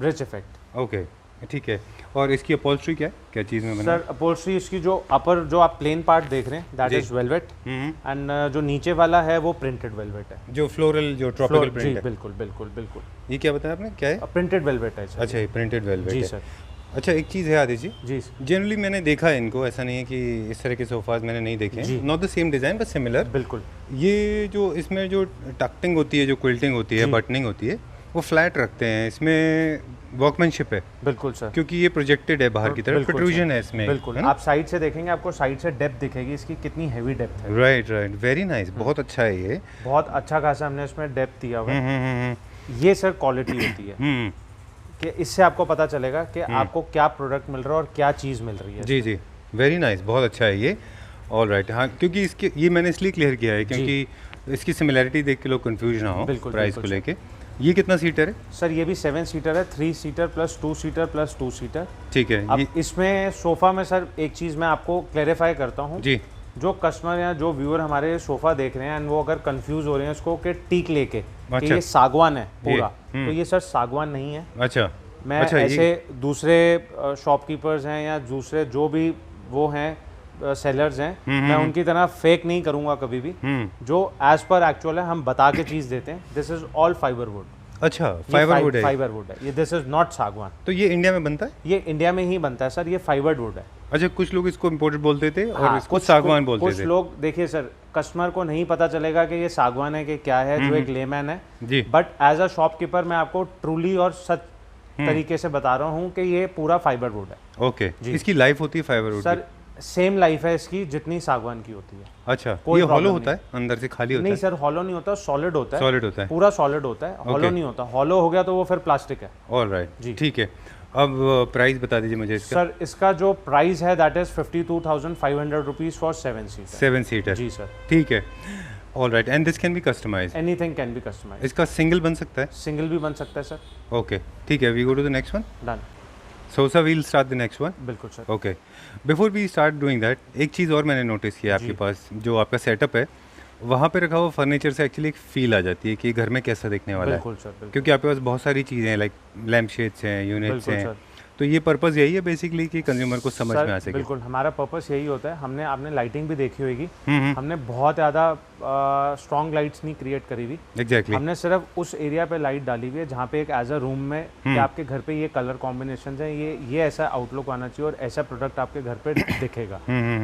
rich effect. Okay. ठीक है. और इसकी अपॉल्स्ट्री क्या है? क्या चीज़ में बना? सर अपहोल्स्ट्री इसकी जो अपर जो आप प्लेन पार्ट देख रहे हैं दैट जी. इज वेलवेट, एंड जो नीचे वाला है वो प्रिंटेड वेलवेट है. जो फ्लोरल जो ट्रॉपिकल जी प्रिंट है. बिल्कुल बिल्कुल बिल्कुल. ये क्या बताया आपने? क्या है? प्रिंटेड वेलवेट है सर. अच्छा, ये प्रिंटेड वेलवेट जी है. सर. अच्छा, एक चीज़ है आदित्य जी. जी जनरली मैंने देखा है इनको, ऐसा नहीं है कि इस तरह के सोफाज मैंने नहीं देखे जी. हैं. Not the same design but similar. बिल्कुल. ये जो इसमें जो टक्टिंग होती है, जो क्विल्टिंग होती है, जी. बटनिंग होती है, वो फ्लैट रखते हैं. इसमें वर्कमैनशिप है बिल्कुल सर. क्योंकि ये प्रोजेक्टेड है बाहर की तरफ. बिल्कुल प्रोट्रूजन सर. है इसमें. बिल्कुल. है ना? आप साइड से देखेंगे, आपको साइड से डेप्थ दिखेगी इसकी, कितनी हैवी डेप्थ है. Right right. Very nice. बहुत अच्छा है ये. बहुत अच्छा खासा हमने इसमें डेप्थ दिया हुआ है. हम्म. ये सर क्वालिटी होती है कि इससे आपको पता चलेगा कि आपको क्या प्रोडक्ट मिल रहा है और क्या चीज़ मिल रही है. जी जी. Very nice. बहुत अच्छा है ये. All right. हाँ, क्योंकि इसके ये मैंने इसलिए क्लियर किया है क्योंकि इसकी सिमिलैरिटी देख के लोग कंफ्यूज ना हो बिल्कुल, प्राइस को बिल्कुल लेके. ये कितना सीटर है? सर ये भी 7 सीटर है, 3 seater plus 2 seater plus 2 seater. ठीक है. अब ये इसमें सोफ़ा में सर एक चीज़ मैं आपको क्लैरिफाई करता हूँ. जी. जो कस्टमर या जो व्यूअर हमारे सोफ़ा देख रहे हैं एंड वो अगर कंफ्यूज हो रहे हैं उसको कि टीक लेके कि अच्छा. ये सागवान है पूरा, ये, तो ये सर सागवान नहीं है. अच्छा. मैं अच्छा, ऐसे दूसरे शॉपकीपर्स हैं या दूसरे जो भी वो हैं सेलर्स हैं, मैं उनकी तरह फेक नहीं करूँगा कभी भी. जो एज पर एक्चुअल है हम बता के चीज़ देते हैं. This is all fibre would. अच्छा, फाइबर वुड है. फाइबर वुड है ये. दिस इज नॉट सागवान. तो ये इंडिया में बनता है? ये इंडिया में ही बनता है सर. ये फाइबर वुड है. अच्छा, कुछ लोग इसको इम्पोर्टेड बोलते थे और हाँ, इसको सागवान बोलते कुछ थे. लोग देखिए सर, कस्टमर को नहीं पता चलेगा कि ये सागवान है कि क्या है, जो एक लेमैन है. जी. बट एज अ शॉपकीपर मैं आपको ट्रूली और सच तरीके से बता रहा हूँ कि ये पूरा फाइबर वुड है. ओके. जी. इसकी लाइफ होती है fibre would sir same life है इसकी जितनी सागवान की होती है. अच्छा. कोई ये हॉलो problem होता है अंदर से, खाली होता नहीं है? सर, हॉलो नहीं होता, सॉलिड होता है. सॉलिड होता है. पूरा सॉलिड होता है, हॉलो Okay. नहीं होता. हॉलो हो गया तो वो फिर प्लास्टिक है. All right. जी. ठीक है. अब प्राइस बता दीजिए मुझे इसका. सर इसका जो प्राइस है that is 52,500 rupees for 7 seater. 7 seater. जी सर. ठीक है. All right, and this can be customise, anything can be customise. इसका सिंगल बन सकता है? सिंगल भी बन सकता है सर। ओके ठीक है, we go to the next one. Done. So sir we'll start the next one. बिल्कुल sir. Okay, before we start doing that, एक चीज़ और मैंने नोटिस किया आपके जी। पास, जो आपका सेटअप है वहाँ पे रखा हुआ फर्नीचर से एक्चुअली एक फील आ जाती है कि घर में कैसा दिखने वाला है, बिल्कुल सर, बिल्कुल। क्योंकि आपके पास बहुत सारी चीज़ें हैं, लाइक लैम्प शेड्स हैं, यूनिट्स बिल्कुल हैं, सर। तो ये पर्पज़ यही है बेसिकली कि कंज्यूमर को समझ में आ सके। बिल्कुल, हमारा पर्पस यही होता है। हमने आपने लाइटिंग भी देखी होगी, हम्म, हमने बहुत ज़्यादा स्ट्रॉन्ग लाइट्स नहीं क्रिएट करी हुई। एग्जैक्टली। हमने सिर्फ उस एरिया पे लाइट डाली हुई है जहाँ पे एक एज अ रूम में कि आपके घर पे ये कलर कॉम्बिनेशन है, ये ऐसा आउटलुक आना चाहिए और ऐसा प्रोडक्ट आपके घर पे दिखेगा।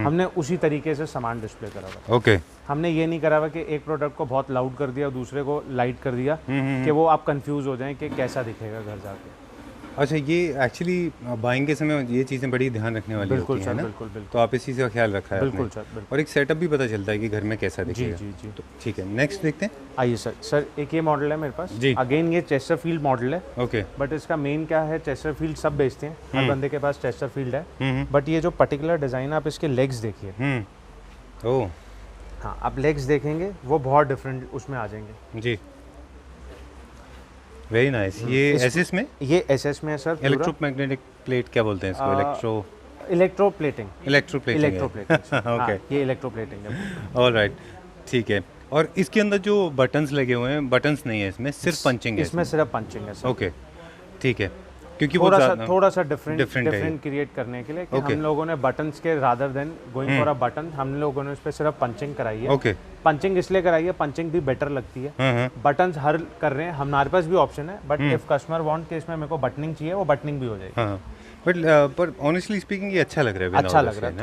हमने उसी तरीके से सामान डिस्प्ले करा हुआ है। ओके। हमने ये नहीं करा हुआ कि एक प्रोडक्ट को बहुत लाउड कर दिया और दूसरे को लाइट कर दिया कि वो आप कंफ्यूज हो जाएं कि कैसा दिखेगा घर जाके। अच्छा, ये एक्चुअली बाइंग के समय ये चीज़ें बड़ी ध्यान रखने वाली बिल्कुल होती सर, हैं ना, बिल्कुल बिल्कुल तो आप इस चीज़ का ख्याल रखा है बिल्कुल आपने। सर, बिल्कुल। और एक सेटअप भी पता चलता है कि घर में कैसा जी दिखेगा। जी जी। तो ठीक है, नेक्स्ट देखते हैं। आइए सर। सर एक ये मॉडल है मेरे पास जी। अगेन, ये चेस्टरफील्ड मॉडल है, ओके। बट इसका मेन क्या है, चेस्टरफील्ड सब बेचते हैं, हर बंदे के पास चेस्टरफील्ड है, हम्म बट ये जो पर्टिकुलर डिज़ाइन आप इसके लेग्स देखिए। ओह हाँ, आप लेग्स देखेंगे वो बहुत डिफरेंट उसमें आ जाएंगे। जी, वेरी नाइस। ये एसएस में ये एसएस में है सर। इलेक्ट्रोमैग्नेटिक प्लेट क्या बोलते हैं इसको? इलेक्ट्रोप्लेटिंग। इलेक्ट्रोप्लेटिंग इलेक्ट्रोप्लेटिंग ओके, ये इलेक्ट्रोप्लेटिंग है। ऑल राइट, ठीक है। और इसके अंदर जो बटन्स लगे हुए हैं, बटन्स नहीं है इसमें, सिर्फ पंचिंग है इसमें सिर्फ पंचिंग है सर। ओके ठीक है, क्योंकि वो थोड़ा सा different है ये। डिफरेंट क्रिएट करने के लिए कि Okay. हम लोगों ने बटन्स के rather than going for a button, हम लोगों ने उस पर सिर्फ पंचिंग कराई है। ओके। पंचिंग इसलिए कराई है, पंचिंग भी बेटर लगती है। हाँ, बटन्स हर कर रहे हैं, हमारे पास भी ऑप्शन है, बट इफ कस्टमर वांट कि इसमें मेरे को बटनिंग चाहिए, वो बटनिंग भी हो जाएगी। हाँ, बट पर ऑनेस्टली स्पीकिंग ये अच्छा लग रहा है। अच्छा लग रहा है,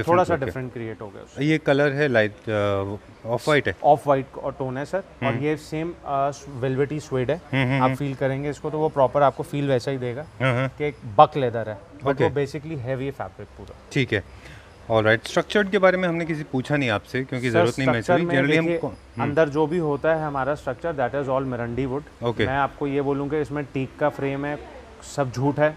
थोड़ा सा डिफरेंट क्रिएट हो गया उससे। ये कलर है लाइट ऑफ वाइट है, ऑफ वाइट और टोन है सर, और ये सेम वेलवेटी स्वेड है। आप फील करेंगे इसको तो वो प्रॉपर आपको फील वैसा ही देगा कि एक बक लेदर है, बट वो बेसिकली हैवी फैब्रिक पूरा। ठीक है, ऑलराइट। स्ट्रक्चर्ड के बारे में हमने किसी पूछा नहीं आपसे, क्योंकि जरूरत नहीं महसूस हुई। जनरली हम अंदर जो भी होता है हमारा structure, that is all meranti wood. मैं आपको ये बोलूँ कि इसमें टीक का फ्रेम है, सब झूठ है।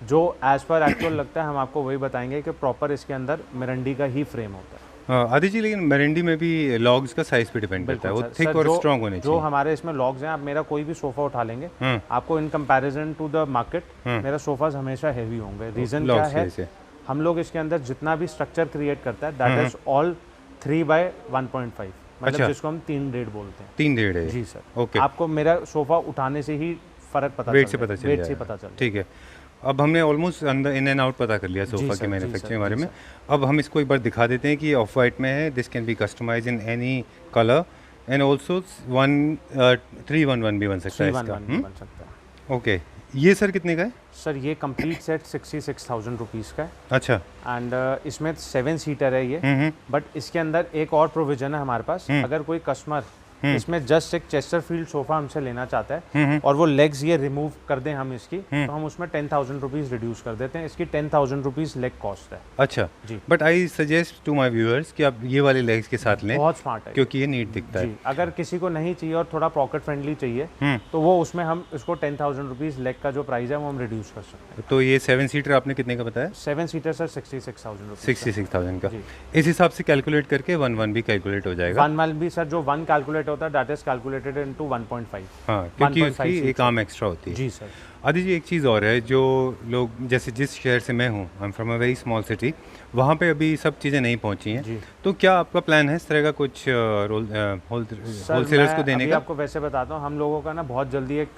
जो एज पर एक्चुअल लगता है हम आपको वही बताएंगे कि प्रॉपर इसके अंदर मिरंडी का ही फ्रेम होता है। आदि जी, लेकिन मिरंडी में भी लॉग्स का साइज पे डिपेंड करता है, वो थिक और स्ट्रांग होने चाहिए। जो हमारे इसमें लॉग्स हैं, आप मेरा कोई भी सोफा उठा लेंगे, आपको in comparison to the market मेरा सोफाज हमेशा हेवी होंगे। रीजन क्या है, हम लोग इसके अंदर जितना भी स्ट्रक्चर क्रिएट करता है दैट इज ऑल 3/1.5, मतलब जिसको हम 3.5 बोलते हैं। 3.5 है जी सर। ओके। आपको मेरा सोफा उठाने से ही फर्क पता वेट से पता चल वेट से पता चल। ठीक है, अब हमने ऑलमोस्ट अंदर इन एंड आउट पता कर लिया सोफा के मैन्युफैक्चरिंग के बारे में। अब हम इसको एक बार दिखा देते हैं कि ऑफ वाइट में है, this can be customise in any colour, and also 311 भी बन सकता है इसका। ओके, ये सर कितने का है? सर ये कंप्लीट सेट 66,000 रुपीज़ का है। अच्छा। एंड इसमें 7 सीटर है ये, बट इसके अंदर एक और प्रोविजन है हमारे पास। अगर कोई कस्टमर इसमें जस्ट एक चेस्टरफील्ड सोफा हमसे लेना चाहता है और वो लेग्स ये रिमूव कर दें हम इसकी, तो हम उसमें 10,000 रुपीज़ रिड्यूस कर देते हैं। इसकी 10,000 रुपीज़ लेग कॉस्ट है। अच्छा जी। But I suggest to my viewers कि आप ये वाले लेग्स के साथ लें, बहुत स्मार्ट है क्योंकि ये नीट दिखता है। अगर किसी को नहीं चाहिए और थोड़ा पॉकेट फ्रेंडली चाहिए तो वो उसमें हम इसको 10,000 रुपीज़ लेग का जो प्राइस है वो हम रिड्यूस कर सकते हैं। तो ये 7 सीटर आपने कितने का बताया? 7 सीटर सर 66,000 रुपीज़। 66,000 का। इस हिसाब से कैलकुलेट करके 1 भी कैलकुलेट हो जाएगा। 1 भी सर, जो 1 कैलकुलेट होता है दैट इज कैलकुलेटेड इनटू 1.5। हाँ, क्योंकि उसकी एक आर्म एक्स्ट्रा होती है। जी सर। आदि जी, एक चीज़ और है, जो लोग जैसे जिस शहर से मैं हूँ, I am from a very small city, वहाँ पे अभी सब चीज़ें नहीं पहुँची हैं, तो क्या आपका प्लान है इस तरह का कुछ होलसेलर्स को देने का? आपको वैसे बताता हूँ, हम लोगों का ना बहुत जल्दी एक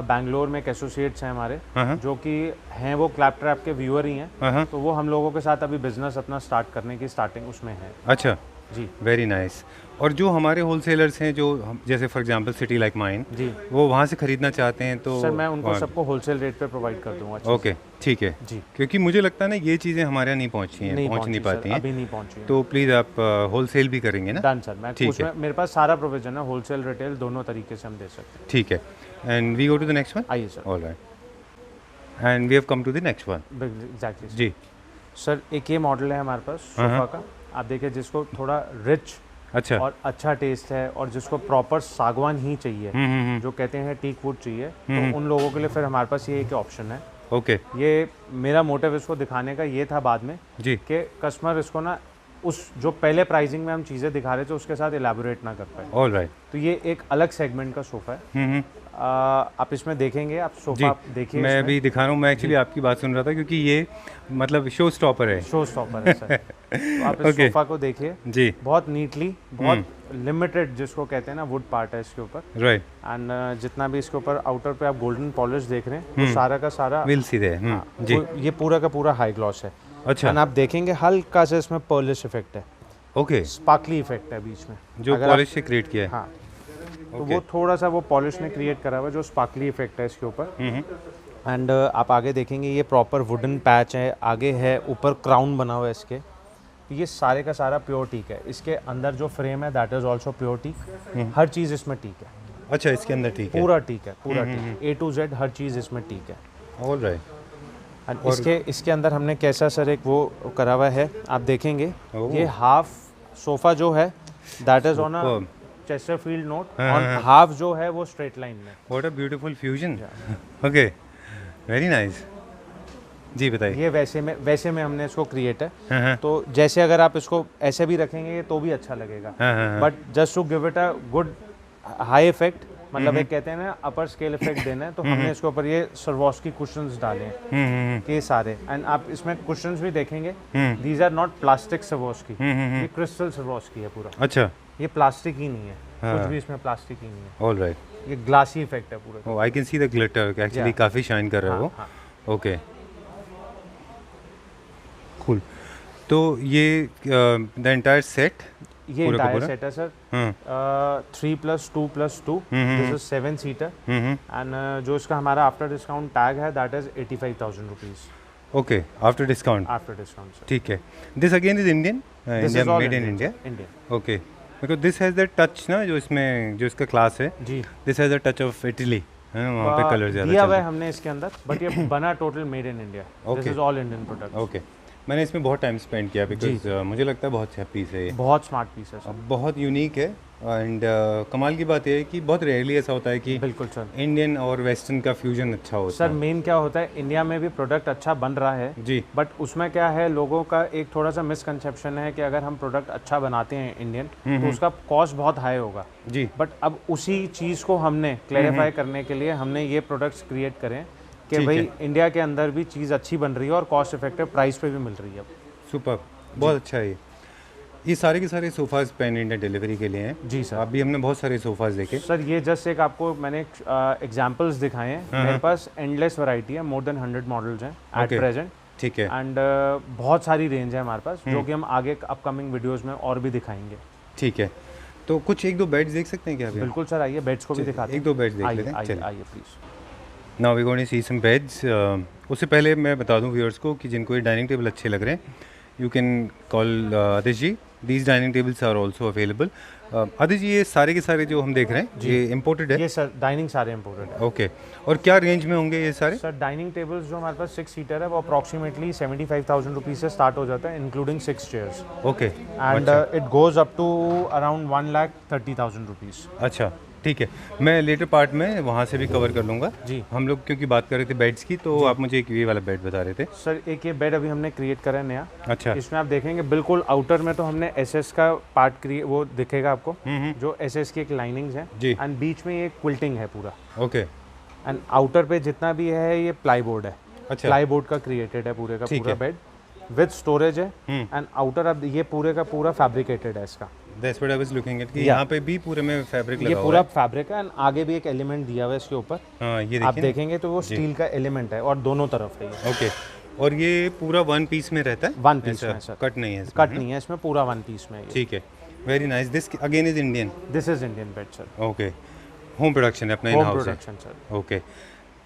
बैंगलोर में एक एसोसिएट्स हैं हमारे, जो कि हैं वो क्लैपट्रैप के व्यूअर ही हैं, तो वो हम लोगों के साथ अभी बिजनेस अपना स्टार्ट करने की स्टार्टिंग उसमें है। अच्छा जी, वेरी नाइस। और जो हमारे होलसेलर्स हैं, जो जैसे for example city like mine, जी, वो वहाँ से खरीदना चाहते हैं, तो सर मैं उनको सबको होलसेल रेट पे प्रोवाइड कर दूंगा। ओके ठीक है जी, क्योंकि मुझे लगता है ना ये चीज़ें हमारे यहाँ नहीं पहुँची हैं, पहुँच नहीं पाती हैं, अभी नहीं पहुँची। तो प्लीज़ आप होलसेल भी करेंगे ना? डन सर, मैं उसमें मेरे पास सारा प्रोविजन है, होलसेल रिटेल दोनों तरीके से हम दे सकते हैं। ठीक है, and we go to the next one. आइए sir. Alright, and we have come to the next one. Exactly जी सर, एक ये मॉडल है हमारे पास सोफा का, आप देखिए, जिसको थोड़ा रिच अच्छा और अच्छा टेस्ट है और जिसको प्रॉपर सागवान ही चाहिए, जो कहते हैं टीक वुड चाहिए, तो उन लोगों के लिए फिर हमारे पास ये एक ऑप्शन है। ओके। ये मेरा मोटिव इसको दिखाने का ये था बाद में जी कि कस्टमर इसको ना उस जो पहले प्राइसिंग में हम चीज़ें दिखा रहे थे उसके साथ एलैबोरेट ना कर पाए। All right. तो ये एक अलग सेगमेंट का सोफ़ा है। आप इसमें देखेंगे, आप जी सोफ़ा आप देखिए, मैं अभी दिखा रहा हूँ, मैं एक्चुअली आपकी बात सुन रहा था क्योंकि ये मतलब शो स्टॉपर है। शो स्टॉपर है सर। तो आप इस Okay. सोफ़ा को देखिए, जी बहुत नीटली, बहुत लिमिटेड जिसको कहते हैं ना वुड पार्ट है इसके ऊपर। राइट, एंड जितना भी इसके ऊपर आउटर पे आप गोल्डन पॉलिश देख रहे हैं वो सारा का सारा विल सी दे। जी ये पूरा का पूरा हाई ग्लॉस है। अच्छा, एंड आप देखेंगे हल्का सा इसमें पॉलिश इफेक्ट है, ओके, स्पार्कली इफेक्ट है बीच में जो अगर पॉलिश से क्रिएट किया है। हाँ, तो Okay. वो थोड़ा सा वो पॉलिश ने क्रिएट करा हुआ है जो स्पार्कली इफेक्ट है इसके ऊपर। एंड आप आगे देखेंगे ये प्रॉपर वुडन पैच है, आगे है, ऊपर क्राउन बना हुआ है इसके। तो ये सारे का सारा प्योर टीक है। इसके अंदर जो फ्रेम है that is also pure teak. हर चीज़ इसमें टीक है, अच्छा, इसके अंदर ठीक है। पूरा टीक है, पूरा टीक, A to Z हर चीज़ इसमें टीक है। All right. एंड इसके अंदर हमने कैसा सर एक वो करा हुआ है, आप देखेंगे ओह। ये हाफ सोफ़ा जो है that is on a Superb. Chesterfield note, हाँ, और हाँ। हाफ जो है वो स्ट्रेट लाइन में। What a beautiful fusion. Okay, very nice. जी बताइए। ये वैसे में हमने इसको क्रिएट है। हाँ हाँ तो जैसे अगर आप इसको ऐसे भी रखेंगे तो भी अच्छा लगेगा, हाँ हाँ but just to give it a good high effect, मतलब एक कहते हैं ना अपर स्केल इफेक्ट देना है, तो हमने इसके ऊपर ये सर्वोस्की कुशन्स डाले हैं ये सारे। एंड आप इसमें कुशन्स भी देखेंगे, these are not plastic Swarovski, ये क्रिस्टल सर्वोस्की है पूरा, अच्छा, ये प्लास्टिक ही नहीं है, हाँ। कुछ भी इसमें प्लास्टिक ही नहीं है, ऑल राइट। ये ग्लासी इफेक्ट है पूरा। Oh, I can see the glitter, actually Yeah. काफ़ी शाइन कर रहा है वो। हाँ, ओके, कूल। तो ये द एंटायर सेट, ये पूरा का इंटायर पूरा? सेट है सर, हाँ 3+2+2, दिस इज 7 सीटर। एंड जो इसका हमारा आफ्टर डिस्काउंट टैग है that is 85,000 rupees okay, after discount, after discount sir. ठीक है। This again is Indian, India made in India. India okay, because this has the touch ना, जो इसमें जो इसका क्लास है, जी। This has the touch of Italy, वहाँ पे कलर ज़्यादा दिया चलते हुआ है हैं। हमने इसके अंदर, बट ये बना total made in India, this Okay. Is all Indian product. Okay, मैंने इसमें बहुत टाइम स्पेंड किया बिकॉज मुझे लगता है बहुत अच्छा पीस है ये, बहुत स्मार्ट पीस है सर। बहुत यूनिक है। एंड कमाल की बात यह है कि बहुत रेयरली ऐसा होता है कि बिल्कुल सर। इंडियन और वेस्टर्न का फ्यूजन अच्छा होता सर मेन क्या होता है, इंडिया में भी प्रोडक्ट अच्छा बन रहा है, है। जी बट उसमें क्या है, लोगों का एक थोड़ा सा मिसकंसेप्शन है कि अगर हम प्रोडक्ट अच्छा बनाते हैं इंडियन तो उसका कॉस्ट बहुत हाई होगा। जी बट अब उसी चीज़ को हमने क्लैरिफाई करने के लिए हमने ये प्रोडक्ट्स क्रिएट करें कि ठीक भाई है। इंडिया के अंदर भी चीज़ अच्छी बन रही है और कॉस्ट इफेक्टिव प्राइस पे भी मिल रही है। सुपर, बहुत अच्छा है ये सारे के सारे सोफ़ाज़ पैन इंडिया डिलीवरी के लिए हैं। जी सर। अभी हमने बहुत सारे सोफ़ाज़ देखे। सर ये जस्ट एक आपको मैंने एग्जांपल्स दिखाए हैं, मेरे पास एंडलेस वैरायटी है, मोर देन 100 मॉडल्स हैं एट Okay. प्रेजेंट। ठीक है, एंड बहुत सारी रेंज है हमारे पास जो कि हम आगे अपकमिंग वीडियोस में और भी दिखाएंगे। ठीक है। तो कुछ एक दो बेड्स देख सकते हैं क्या अभी? बिल्कुल सर, आइए बेड्स को भी दिखाते एक दो बेड्स देख हैं। लेते हैं, आइए चलिए। आइए please. Now we going to see some beds. उससे पहले मैं बता दूं व्यूअर्स को कि जिनको ये डाइनिंग टेबल अच्छे लग रहे हैं, you can call Adish ji, these dining tables are also available. Adish ji, ये सारे के सारे जो हम देख रहे हैं ये इम्पोर्टेड है? ये सर डाइनिंग सारे इम्पोर्टेड है। ओके, और क्या रेंज में होंगे ये सारे? सर डाइनिंग टेबल्स जो हमारे पास 6 सीटर है वो अप्रॉक्सीमेटली 75,000 रुपीज़ से स्टार्ट हो जाता है, including 6 chairs, okay, and it goes up to around 1,30,000 rupees. अच्छा ठीक है। मैं लेटर पार्ट में वहाँ से भी कवर कर लूँगा। जी। हम लोग क्योंकि बात कर रहे थे बेड्स की, तो आप मुझे एक ये वाला बेड बता रहे थे। सर एक ये बेड अभी हमने क्रिएट करा है नया। अच्छा, इसमें आप देखेंगे बिल्कुल आउटर में तो हमने एसएस का पार्ट वो दिखेगा आपको, जो एसएस की एक लाइनिंग्स है, जी। एंड बीच में ये क्विल्टिंग है पूरा, ओके, एंड आउटर पे जितना भी है ये प्लाईबोर्ड है, अच्छा, प्लाईबोर्ड का क्रिएटेड है पूरे का ठीक पूरा है। बेड विद स्टोरेज है, एंड आउटर अब ये पूरे का पूरा फैब्रिकेटेड है इसका, that's what I was looking at कि यहाँ पे भी पूरे में फैब्रिक ये लगा हुआ पूरा है। फैब्रिक है, एंड आगे भी एक एलिमेंट दिया हुआ है इसके ऊपर, हाँ, ये आप देखिए। देखेंगे तो वो स्टील का एलिमेंट है और दोनों तरफ है ये। ओके, और ये पूरा वन पीस में रहता है? वन पीस ऐसा में सर, कट नहीं है इसमें? कट नहीं है इसमें, पूरा वन पीस में है ये। ठीक है, very nice. This again is Indian? This is Indian bed sir, okay, home production है अपना, इन होम हाउस है? Production sir. ओके,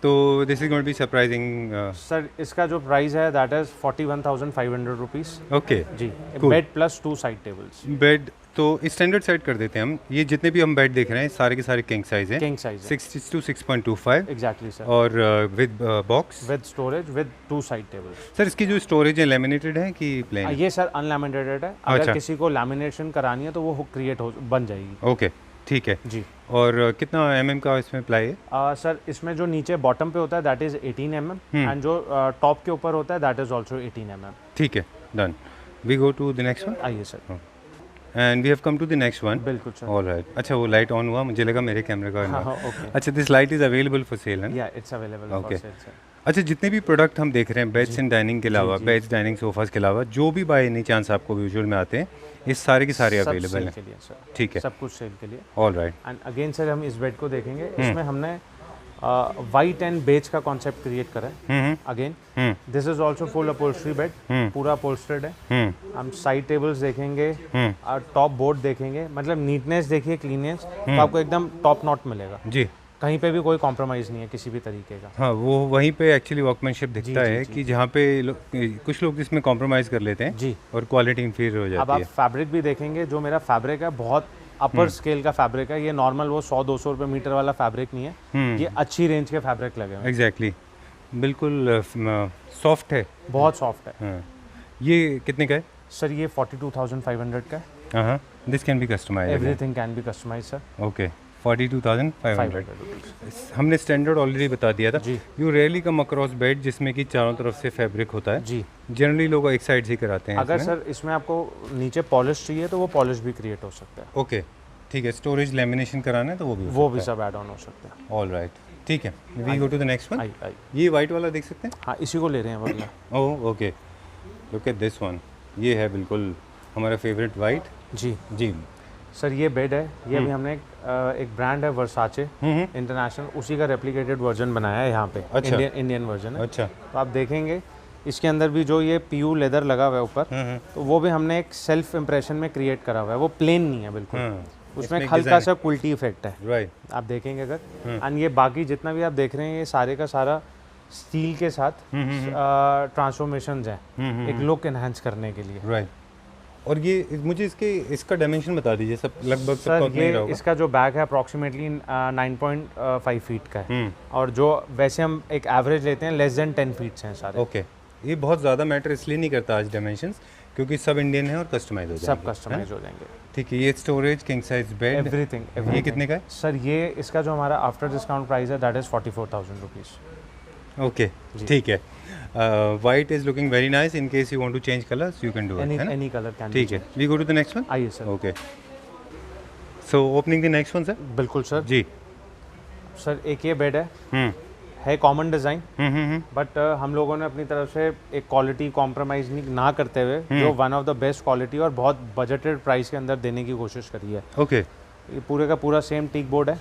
तो this is going to be surprising. Sir इसका जो प्राइस है दैट इज 41,500 रुपीज़ ओके, जी, Cool. Bed plus 2 side tables, bed तो standard side कर देते हैं हम। ये जितने भी हम बेड देख रहे हैं सारे के सारे किंग साइज हैं, किंग साइज है 6 to 6.25, एग्जैक्टली सर, और with box. With storage with 2 side tables. Sir इसकी जो स्टोरेज है लेमिनेटेड है कि प्लेन? ये सर अनलैमिनेटेड है, अगर अच्छा। किसी को लैमिनेशन करानी है तो वो क्रिएट हो बन जाएगी ओके, ठीक है। जी। और कितना mm का इसमें प्लाई है? सर इसमें जो नीचे बॉटम पे होता है दैट इज 18 mm, एंड जो टॉप के ऊपर होता है दैट इज ऑल्सो 18 mm। ठीक है, done. We go to the next one आइए sir. And we have come to the next one. बिल्कुल सर। ऑलराइट, अच्छा वो लाइट ऑन हुआ, मुझे लगा मेरे कैमरे का on हाँ हुआ। हाँ ओके। अच्छा, this light is available for sale है। या it's available Okay. For sale sir. अच्छा, जितने भी प्रोडक्ट हम देख रहे हैं बेड्स एंड डाइनिंग के अलावा, जी। बेड्स डाइनिंग सोफास के अलावा, जो भी बाय एनी चांस आपको विजुअल में आते हैं, ये सारे के सारे सब अवेलेबल सेल हैं। के लिए सर। ठीक है, सब कुछ सेल के लिए। ऑलराइट। एंड अगेन सर हम इस बेड को देखेंगे, इसमें हमने वाइट एंड बेज का कॉन्सेप्ट क्रिएट करा है। Again this is also full upholstery bed, पूरा अपहोल्स्टर्ड है। हम साइड टेबल्स देखेंगे और टॉप बोर्ड देखेंगे, मतलब नीटनेस देखिए, क्लीननेस तो आपको एकदम टॉप नॉट मिलेगा। जी कहीं पे भी कोई कॉम्प्रोमाइज़ नहीं है किसी भी तरीके का। हाँ, वो वहीं पे एक्चुअली वर्कमैनशिप दिखता है कि जहाँ पे कुछ लोग इसमें कॉम्प्रोमाइज़ कर लेते हैं जी। और क्वालिटी इंफीरियर हो अब जाती आप है। फैब्रिक भी देखेंगे, जो मेरा फैब्रिक है बहुत अपर स्केल का फैब्रिक है। ये नॉर्मल वो 100-200 रुपये मीटर वाला फैब्रिक नहीं है, ये अच्छी रेंज के फैब्रिक लगे हुए हैं। एग्जैक्टली, बिल्कुल सॉफ्ट है। बहुत सॉफ्ट है हाँ, ये कितने का है? सर। ये 42,500 का है। हाँ, this can be customise. Everything can be customise sir. Okay, 42,500। 500 rupees. हमने स्टैंडर्ड ऑलरेडी बता दिया था। जी। You rarely come across bed जिसमें कि चारों तरफ से फैब्रिक होता है। जी। जनरली लोग एक साइड से कराते हैं अगर इसमें। सर इसमें आपको नीचे पॉलिश चाहिए तो वो पॉलिश भी क्रिएट हो सकता है। ओके, ठीक है, स्टोरेज लेमिनेशन कराना है तो वो भी वो भी सब ऐड ऑन हो सकता है। ऑलराइट, ठीक है। We go to the next one. I I ये वाइट वाला देख सकते हैं? हाँ, इसी को ले रहे हैं भैया। Oh okay, look at this one. ये है बिल्कुल हमारा फेवरेट वाइट। जी जी। सर, ये बेड है, ये अभी हमने एक ब्रांड है वर्साचे इंटरनेशनल, उसी का रेप्लिकेटेड वर्जन बनाया है यहाँ पे। अच्छा। इंडियन वर्जन है। अच्छा। तो आप देखेंगे इसके अंदर भी जो ये पीयू लेदर लगा हुआ है ऊपर, तो वो भी हमने एक सेल्फ इम्प्रेशन में क्रिएट करा हुआ है। वो प्लेन नहीं है बिल्कुल, उसमें एक हल्का सा क्विल्टी इफेक्ट है। राइट। आप देखेंगे अगर, एंड ये बाकी जितना भी आप देख रहे हैं ये सारे का सारा स्टील के साथ ट्रांसफॉर्मेशंस हैं एक लुक एनहांस करने के लिए। राइट। और ये मुझे इसका डायमेंशन बता दीजिए, सब लगभग सब सर कॉपी ये होगा। इसका जो बैग है अप्रॉक्सीमेटली 9.5 फीट का है, और जो वैसे हम एक एवरेज लेते हैं लेस देन 10 फीट हैं सारे। ओके, ये बहुत ज़्यादा मैटर इसलिए नहीं करता आज डायमेंशंस, क्योंकि सब इंडियन है और कस्टमाइज हो जाएंगे। सब कस्टमाइज हो जाएंगे। ठीक है, ये storage king size bed, everything. ये कितने का है? सर ये इसका जो हमारा आफ्टर डिस्काउंट प्राइस है दैट इज 44,000 रुपीज़। ओके, ठीक है। White is looking very nice. In case you want to change colours you can do it, है ना? Any colour can. ठीक है, we go to the next one. आइए sir. Okay, so opening the next one sir. बिल्कुल sir. जी। Sir एक ये bed है common design, but हम लोगों ने अपनी तरफ से एक क्वालिटी कॉम्प्रोमाइज़ ना करते हुए जो one of the best quality और बहुत बजटेड प्राइस के अंदर देने की कोशिश करी है। ओके। ये पूरे का पूरा सेम टीक बोर्ड है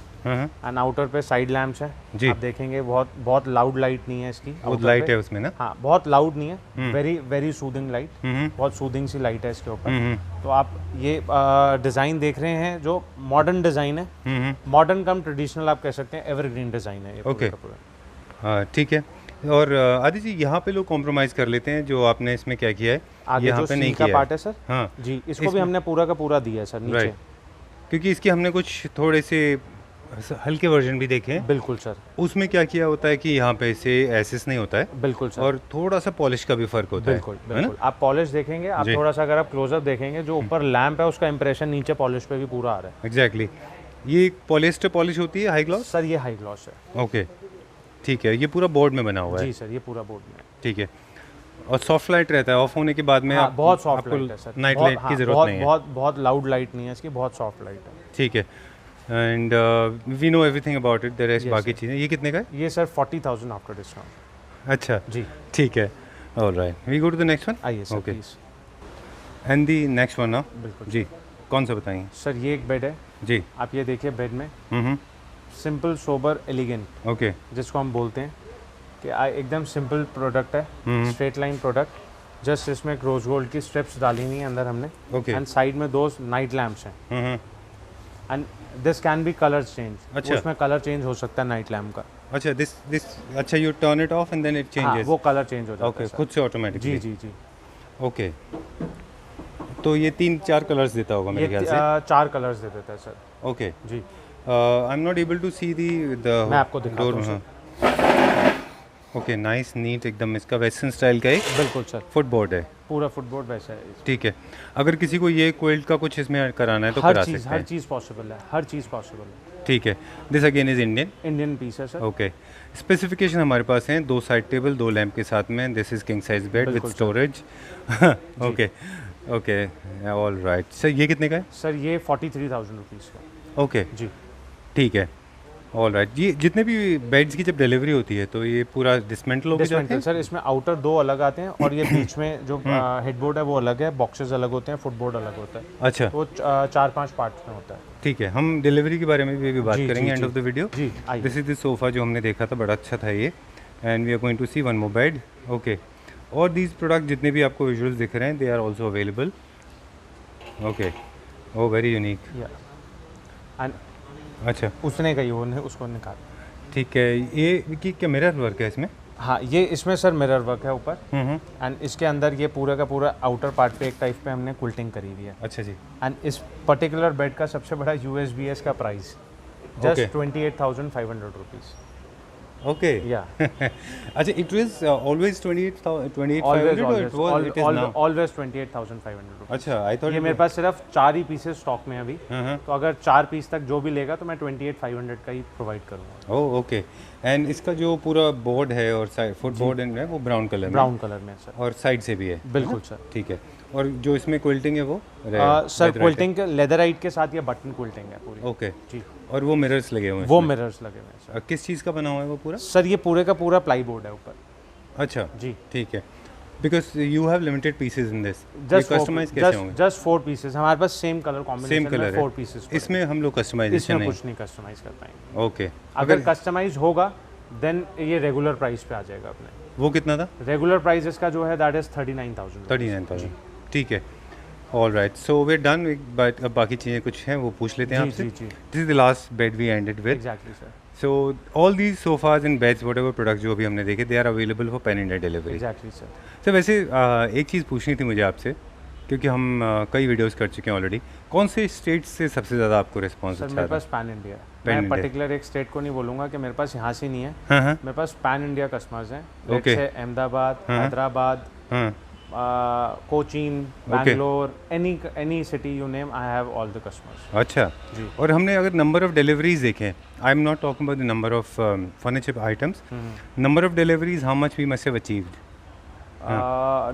एंड आउटर पे साइड लैंप्स हैं। जी। आप देखेंगे बहुत लाउड लाइट नहीं है इसकी। वो outer लाइट पे। है उसमें ना? हाँ, बहुत लाउड नहीं है, वेरी सूदिंग लाइट, बहुत सूदिंग सी लाइट है इसके ऊपर। तो आप ये डिज़ाइन देख रहे हैं जो मॉडर्न डिज़ाइन है, मॉडर्न कम ट्रेडिशनल आप कह सकते हैं, एवरग्रीन डिज़ाइन है ये पूरा Okay. का पूरा। हाँ, ठीक है। और आदि जी, यहाँ पे लोग कॉम्प्रोमाइज़ कर लेते हैं, जो आपने इसमें क्या किया है आगे यहाँ जो पे सी नहीं का किया पार्ट है सर। हाँ, जी, इसको भी हमने पूरा का पूरा दिया है सर नीचे। राइट, क्योंकि इसके हमने कुछ थोड़े से हल्के वर्जन भी देखे हैं। बिल्कुल सर। उसमें क्या किया होता है कि यहाँ पे इसे एसिस नहीं होता है, बिल्कुल सर। और थोड़ा सा पॉलिश का भी फर्क होता बिल्कुल है ना? बिल्कुल। आप पॉलिश देखेंगे, आप जी। थोड़ा सा अगर आप क्लोजअप देखेंगे, जो ऊपर लैंप है उसका इंप्रेशन नीचे पॉलिश पे भी पूरा आ रहा है। एग्जैक्टली। ये पॉलिस्टर पॉलिश होती है, हाई ग्लॉस? सर ये हाई ग्लॉस है। ओके, ठीक है। ये पूरा बोर्ड में बना हुआ है? जी सर, ये पूरा बोर्ड में है। ठीक है। और सॉफ्ट लाइट रहता है ऑफ होने के बाद में? हाँ, बहुत सॉफ्ट आपको लाइट है सर। नाइट बहुत- लाइट की हाँ, जरूरत बहुत नहीं है? बहुत लाउड लाइट नहीं है इसकी, बहुत सॉफ्ट लाइट है। ठीक है। And we know everything about it, the rest Yes, बाकी sir. चीज़ें। ये कितने का है? ये सर 40,000 आफ्टर डिस्काउंट। अच्छा, जी। ठीक है। Alright, we go to the next one. आइए sir Okay. Please. And the next one ना? बिल्कुल जी, कौन सा बताएंगे? सर ये एक बेड है, जी। आप ये देखिए बेड में सिंपल सोबर एलिगेंट ओके। जिसको हम बोलते हैं कि एकदम सिंपल प्रोडक्ट है, स्ट्रेट लाइन प्रोडक्ट। जस्ट इसमें एक रोज गोल्ड की स्ट्रिप्स डाली हुई हैं अंदर हमने, ओके। एंड साइड में दो नाइट लैम्प्स हैं, and this can B colour change. अच्छा। उसमें कलर चेंज हो सकता है नाइट लैम्प का। अच्छा, दिस अच्छा, you turn it off and then it हाँ, चेंजेस? वो कलर चेंज हो जाता ओके, है सर। खुद से ऑटोमेटिकली? जी जी जी। ओके, तो ये 3-4 कलर्स देता होगा मेरे ये ख्याल से? 4 कलर्स दे देता है सर। ओके। जी, I am not able to see the मैं आपको दिखाता हूँ सर। ओके, नाइस नीट एकदम। इसका वेस्टर्न स्टाइल का एक बिल्कुल सर, फुट बोर्ड है। पूरा फुटबोर्ड वैसा है। ठीक है। अगर किसी को ये क्विल्ट का कुछ इसमें कराना है तो हर करा चीज़ सकते हर हैं? चीज़ पॉसिबल है, हर चीज़ पॉसिबल है। ठीक है। This again is Indian? Indian piece है सर। ओके। स्पेसिफिकेशन हमारे पास हैं 2 साइड टेबल, 2 लैंप के साथ में। This is king size bed with बिल्कुल sir. Storage. Okay. Okay, all right sir. ये कितने का है? सर ये 43,000 रुपीज़ का। ओके, जी ठीक है, ऑल राइट। ये जितने भी बेड्स की जब डिलीवरी होती है तो ये पूरा डिसमेंटल हो जाते डिसमेंटल हैं? सर, इसमें आउटर 2 अलग आते हैं और ये बीच में जो हेडबोर्ड है वो अलग है, बॉक्सेस अलग होते हैं, फुटबोर्ड अलग होता है। अच्छा, वो 4-5 पार्ट्स में होता है। ठीक है, हम डिलीवरी के बारे में भी बात जी, करेंगे जी, एंड जी। Of the video. जी आइए। दिस इज द सोफ़ा जो हमने देखा था, बड़ा अच्छा था ये। And we are going to see one more bed. Okay, और दीज प्रोडक्ट जितने भी आपको विजुअल्स दिख रहे हैं they are also available. Okay, oh very unique. या एंड अच्छा, उसने कही वो उसको निकाल। ठीक है, ये कि क्या मिरर वर्क है इसमें? हाँ, ये इसमें सर मिरर वर्क है ऊपर, हम्म, एंड इसके अंदर ये पूरा का पूरा आउटर पार्ट पे एक टाइप पे हमने क्विल्टिंग करी हुई है। अच्छा जी, एंड इस पर्टिकुलर बेड का सबसे बड़ा USBS का प्राइस जस्ट 28,500 रुपीज़। ओके। या अच्छा, इट वाज ऑलवेज 28,500 और it is now? Always 28,500 rupees. अच्छा, आई थॉट ये मेरे पास सिर्फ 4 ही पीसेस स्टॉक में अभी, हाँ, तो अगर 4 पीस तक जो भी लेगा तो मैं 28,500 का ही प्रोवाइड करूँगा। Oh okay. एंड इसका जो पूरा बोर्ड है और साइड फुट बोर्ड है वो ब्राउन कलर में, ब्राउन कलर में सर। और साइड से भी है? बिल्कुल सर। ठीक है, और जो इसमें क्विल्टिंग है वो सर क्विल्टिंग लेदराइट के साथ ये बटन क्विल्टिंग है पूरी। ओके, जी, और वो मिरर्स लगे हुए हैं वो इसमें? मिरर्स लगे हुए हैं सर। किस चीज़ का बना हुआ है वो पूरा? सर ये पूरे का पूरा प्लाई बोर्ड है ऊपर। अच्छा जी, ठीक है, because you have limited pieces in this, ये कस्टमाइज कैसे होंगे? जस्ट 4 पीसेस हमारे पास same colour combination same colour में 4 पीसेस। है, इसमें हम लोग कस्टमाइजेशन इसमें नहीं? कुछ नहीं कस्टमाइज कर पाएंगे। ओके, अगर कस्टमाइज होगा देन ये रेगुलर प्राइस पे आ जाएगा अपने। वो कितना था? रेगुलर प्राइस इसका जो है दैट इज 39,000। 39,000, ठीक है, all right. So way done, but अब बाकी चीज़ें कुछ हैं वो पूछ लेते हैं जी आपसे। जी जी, this is the last bed we ended with. Exactly sir, So all these sofas and beds, whatever products जो अभी हमने देखे, they are available for pan India delivery. Exactly sir. Sir वैसे एक चीज़ पूछनी थी मुझे आपसे, क्योंकि हम कई वीडियोस कर चुके हैं ऑलरेडी। कौन से स्टेट से सबसे ज़्यादा आपको रिस्पॉन्स सर अच्छा मेरे आता पास पैन इंडिया है। Pan मैं India। पर्टिकुलर एक स्टेट को नहीं बोलूँगा कि मेरे पास यहाँ से नहीं है। हाँ हाँ मेरे पास पैन इंडिया कस्टमर्स हैं। Okay। जैसे अहमदाबाद, हाँ। हैदराबाद, हाँ, Cochin, Bangalore, any city you name, I have all the customers. अच्छा। जी। और हमने अगर नंबर ऑफ डिलीवरीज देखें, I am not talking about the number of furniture items, number of deliveries how much we must have achieved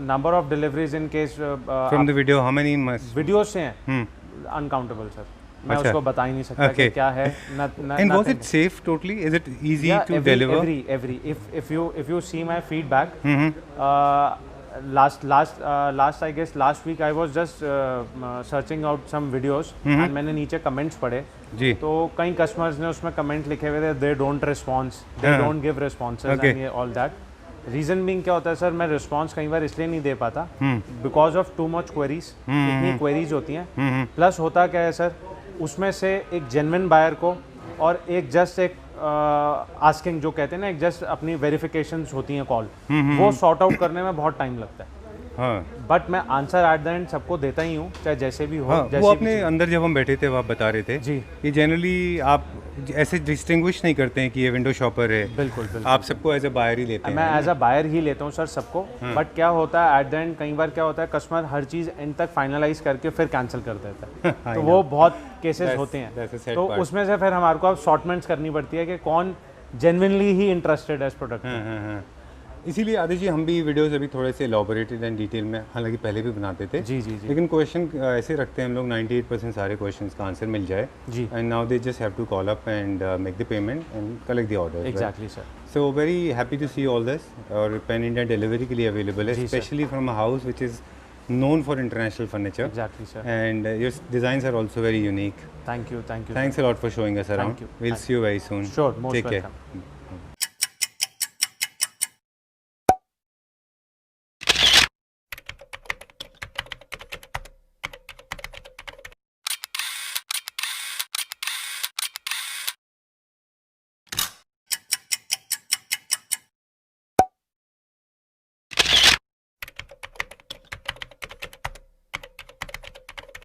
number of deliveries in case from the video, how many must? Videos से हैं uncountable sir. मैं अच्छा। उसको बता ही नहीं सकता कि Okay। क्या है। And was it safe totally? Is it easy to deliver? every if you see my feedback, hmm, last I guess last week I was just searching out some videos and मैंने नीचे comments पढ़े, जी, तो कई customers ने उसमें comment लिखे हुए थे, दे डोंट रिस्पॉन्स, दे हाँ। Don't give responses Okay। And ये ऑल दैट। रीज़न बीइंग क्या होता है सर, मैं रिस्पॉन्स कई बार इसलिए नहीं दे पाता hmm because of too much queries. इतनी क्वेरीज होती हैं, प्लस होता क्या है सर, उसमें से एक जेन्युइन बायर को और एक जस्ट एक आस्किंग जो कहते हैं ना, एक जस्ट अपनी वेरिफिकेशंस होती हैं कॉल, वो सॉर्ट आउट करने में बहुत टाइम लगता है। हाँ बट मैं आंसर एट द एंड सबको देता ही हूँ, चाहे जैसे भी हो। हाँ, जैसे वो भी अपने अंदर जब हम बैठे थे वो आप बता रहे थे जी, कि जनरली आप ऐसे डिस्टिंग्विश नहीं करते हैं कि ये विंडो शॉपर है, बिल्कुल बिल्कुल। आप सबको एज ए बायर ही लेते हैं। मैं एज अ बायर ही लेता हूँ सर सबको, बट क्या होता है एट द एंड, कई बार क्या होता है कस्टमर हर चीज़ एंड तक फाइनलाइज करके फिर कैंसिल कर देता है, तो वो बहुत केसेस होते that's a हैं। sad तो part। उसमें से फिर हमारे को अब शॉर्टमेंट्स करनी पड़ती है कि कौन जेन्युइनली ही इंटरेस्टेड है इस प्रोडक्ट में। हाँ। इसीलिए आदित्य जी हम भी वीडियोस अभी थोड़े से एलॉबोरेटेड एंड डिटेल में हालांकि पहले भी बनाते थे, जी जी जी लेकिन क्वेश्चन ऐसे रखते हैं हम लोग 98% सारे क्वेश्चंस का आंसर मिल जाए, जी, and now they just have to call up and make the payment and collect the order. Exactly sir. So very happy to see all this, और पैन इंडिया डिलीवरी के लिए अवेलेबल है, जी, sir। Specially from a house which is known for international furniture, exactly sir. and your designs are also very unique. Thank you. Thanks a lot for showing us around. you. We'll see you very soon. Sure, most Take care. Welcome.